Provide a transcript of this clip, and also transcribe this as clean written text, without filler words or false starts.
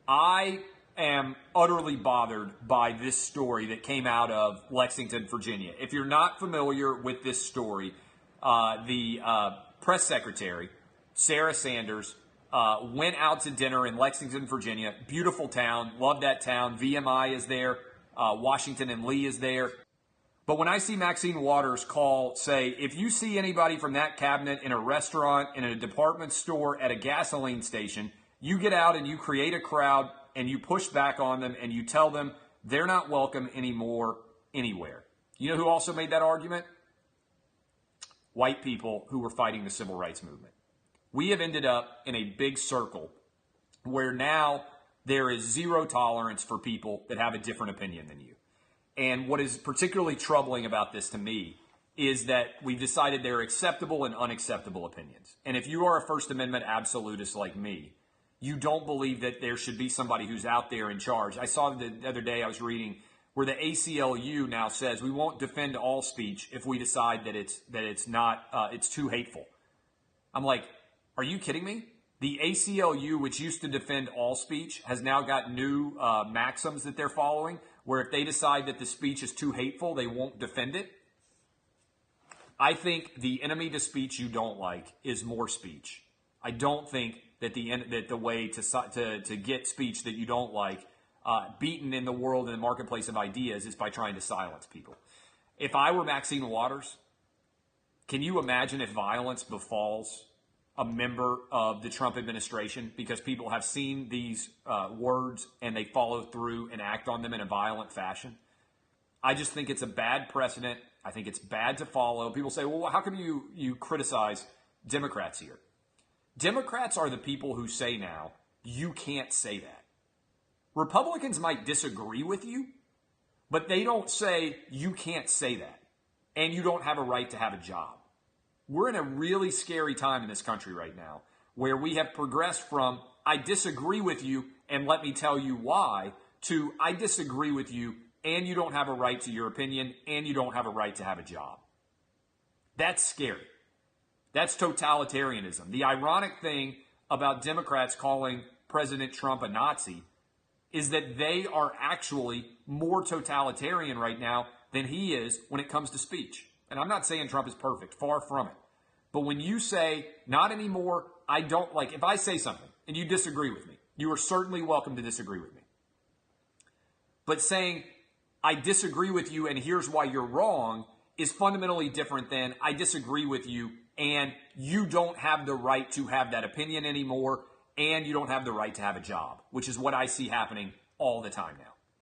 I am utterly bothered by this story that came out of Lexington, Virginia. If you're not familiar with this story, the press secretary, Sarah Sanders, went out to dinner in Lexington, Virginia. Beautiful town. Love that town. VMI is there. Washington and Lee is there. But when I see Maxine Waters say, if you see anybody from that cabinet in a restaurant, in a department store, at a gasoline station, you get out and you create a crowd and you push back on them and you tell them they're not welcome anymore anywhere. You know who also made that argument? White people who were fighting the civil rights movement. We have ended up in a big circle where now there is zero tolerance for people that have a different opinion than you. And what is particularly troubling about this to me is that we've decided there are acceptable and unacceptable opinions. And if you are a First Amendment absolutist like me, you don't believe that there should be somebody who's out there in charge. I saw the other day, I was reading, where the ACLU now says we won't defend all speech if we decide that it's too hateful. I'm like, are you kidding me? The ACLU, which used to defend all speech, has now got new maxims that they're following, where if they decide that the speech is too hateful, they won't defend it. I think the enemy to speech you don't like is more speech. I don't think that the way to get speech that you don't like beaten in the world, in the marketplace of ideas, is by trying to silence people. If I were Maxine Waters, can you imagine if violence befalls a member of the Trump administration because people have seen these words and they follow through and act on them in a violent fashion? I just think it's a bad precedent. I think it's bad to follow. People say, well, how come you criticize Democrats here? Democrats are the people who say now, you can't say that. Republicans might disagree with you, but they don't say you can't say that and you don't have a right to have a job. We're in a really scary time in this country right now where we have progressed from I disagree with you and let me tell you why to I disagree with you and you don't have a right to your opinion and you don't have a right to have a job. That's scary. That's totalitarianism. The ironic thing about Democrats calling President Trump a Nazi is that they are actually more totalitarian right now than he is when it comes to speech. And I'm not saying Trump is perfect, far from it. But when you say, not anymore, I don't like, if I say something and you disagree with me, you are certainly welcome to disagree with me. But saying, I disagree with you and here's why you're wrong is fundamentally different than I disagree with you and you don't have the right to have that opinion anymore and you don't have the right to have a job, which is what I see happening all the time now.